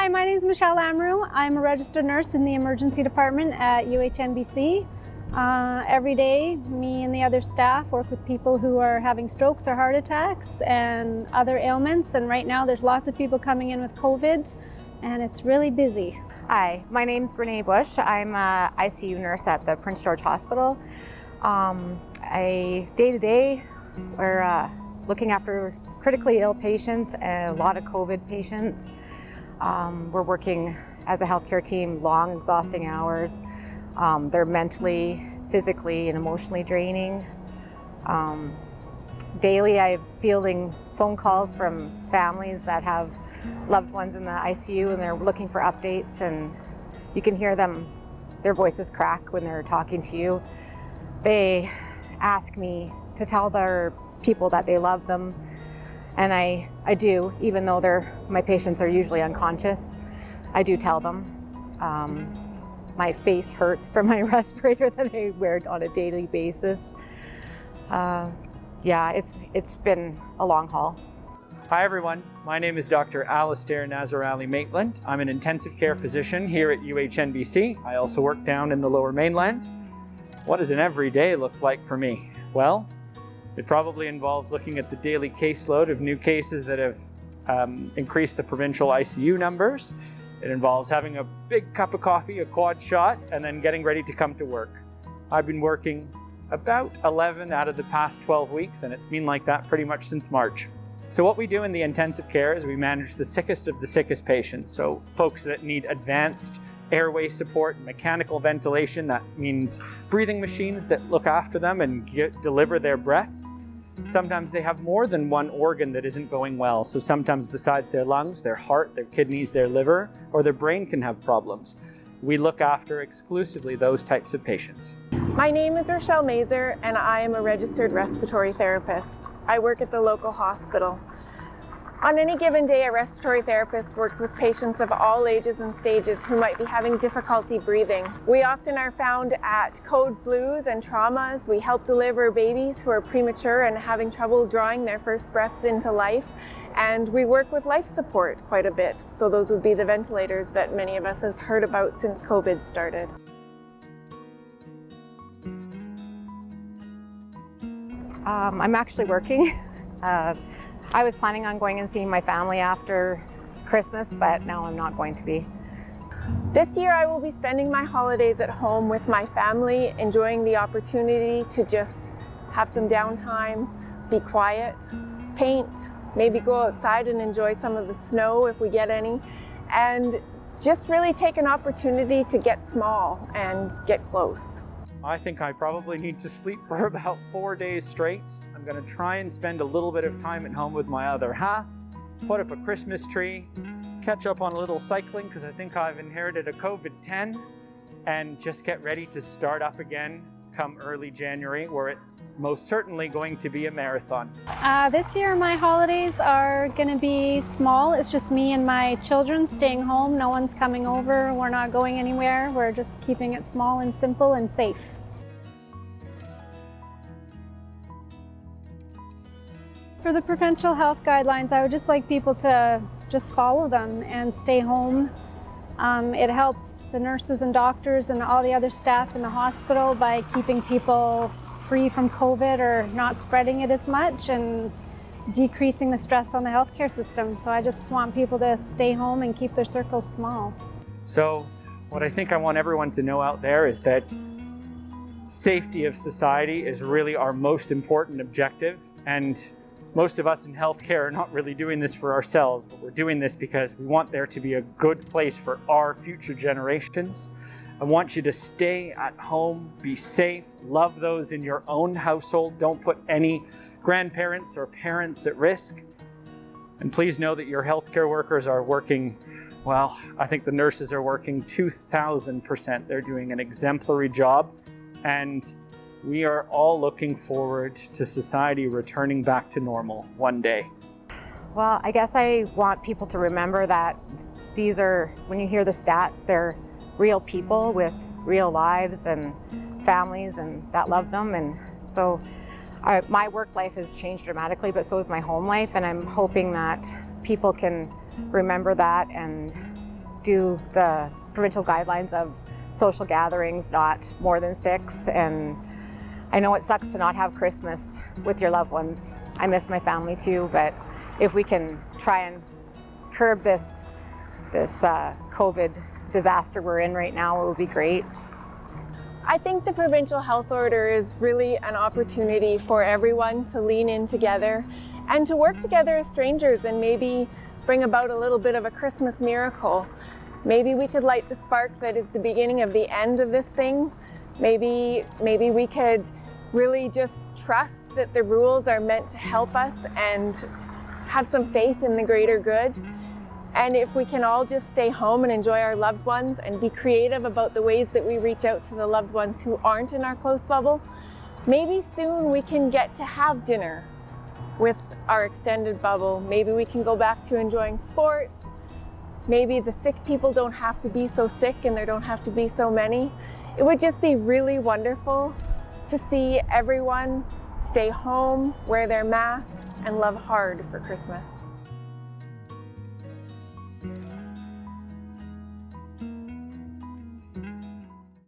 Hi, my name is Michelle Amrou. I'm a registered nurse in the emergency department at UHNBC. Every day, me and the other staff work with people who are having strokes or heart attacks and other ailments. And right now, there's lots of people coming in with COVID, and it's really busy. Hi, my name's Renee Bush. I'm an ICU nurse at the Prince George Hospital. Day-to-day, we're looking after critically ill patients and a lot of COVID patients. We're working as a healthcare team long, exhausting hours. They're mentally, physically, and emotionally draining. Daily, I'm fielding phone calls from families that have loved ones in the ICU and they're looking for updates, and you can hear them, their voices crack when they're talking to you. They ask me to tell their people that they love them, and I do, even though my patients are usually unconscious. I do tell them. My face hurts from my respirator that I wear on a daily basis. Yeah, it's been a long haul. Hi everyone, my name is Dr. Alistair Nazarali-Maitland. I'm an intensive care physician here at UHNBC. I also work down in the Lower Mainland. What does an everyday look like for me? Well, it probably involves looking at the daily caseload of new cases that have increased the provincial ICU numbers. It involves having a big cup of coffee, a quad shot, and then getting ready to come to work. I've been working about 11 out of the past 12 weeks, and it's been like that pretty much since March. So what we do in the intensive care is we manage the sickest of the sickest patients. So folks that need advanced airway support, mechanical ventilation, that means breathing machines that look after them and deliver their breaths. Sometimes they have more than one organ that isn't going well. So sometimes besides their lungs, their heart, their kidneys, their liver, or their brain can have problems. We look after exclusively those types of patients. My name is Rochelle Mazer, and I am a registered respiratory therapist. I work at the local hospital. On any given day, a respiratory therapist works with patients of all ages and stages who might be having difficulty breathing. We often are found at code blues and traumas. We help deliver babies who are premature and having trouble drawing their first breaths into life. And we work with life support quite a bit. So those would be the ventilators that many of us have heard about since COVID started. I'm actually working. I was planning on going and seeing my family after Christmas, but now I'm not going to be. This year I will be spending my holidays at home with my family, enjoying the opportunity to just have some downtime, be quiet, paint, maybe go outside and enjoy some of the snow if we get any, and just really take an opportunity to get small and get close. I think I probably need to sleep for about 4 days straight. I'm going to try and spend a little bit of time at home with my other half, put up a Christmas tree, catch up on a little cycling because I think I've inherited a COVID-10, and just get ready to start up again come early January, where it's most certainly going to be a marathon. This year my holidays are going to be small. It's just me and my children staying home. No one's coming over. We're not going anywhere. We're just keeping it small and simple and safe. For the Provincial Health Guidelines, I would just like people to just follow them and stay home. It helps the nurses and doctors and all the other staff in the hospital by keeping people free from COVID or not spreading it as much and decreasing the stress on the healthcare system. So I just want people to stay home and keep their circles small. So what I think I want everyone to know out there is that safety of society is really our most important objective, and most of us in healthcare are not really doing this for ourselves, but we're doing this because we want there to be a good place for our future generations. I want you to stay at home, be safe, love those in your own household. Don't put any grandparents or parents at risk. And please know that your healthcare workers are working, well, I think the nurses are working 2,000%. They're doing an exemplary job, and we are all looking forward to society returning back to normal one day. Well, I guess I want people to remember that these are, when you hear the stats, they're real people with real lives and families and that love them. And so my work life has changed dramatically, but so has my home life. And I'm hoping that people can remember that and do the provincial guidelines of social gatherings, not more than 6. And I know it sucks to not have Christmas with your loved ones. I miss my family too, but if we can try and curb this COVID disaster we're in right now, it would be great. I think the provincial health order is really an opportunity for everyone to lean in together and to work together as strangers and maybe bring about a little bit of a Christmas miracle. Maybe we could light the spark that is the beginning of the end of this thing. Maybe we could really just trust that the rules are meant to help us and have some faith in the greater good. And if we can all just stay home and enjoy our loved ones and be creative about the ways that we reach out to the loved ones who aren't in our close bubble, maybe soon we can get to have dinner with our extended bubble. Maybe we can go back to enjoying sports. Maybe the sick people don't have to be so sick and there don't have to be so many. It would just be really wonderful to see everyone stay home, wear their masks, and love hard for Christmas.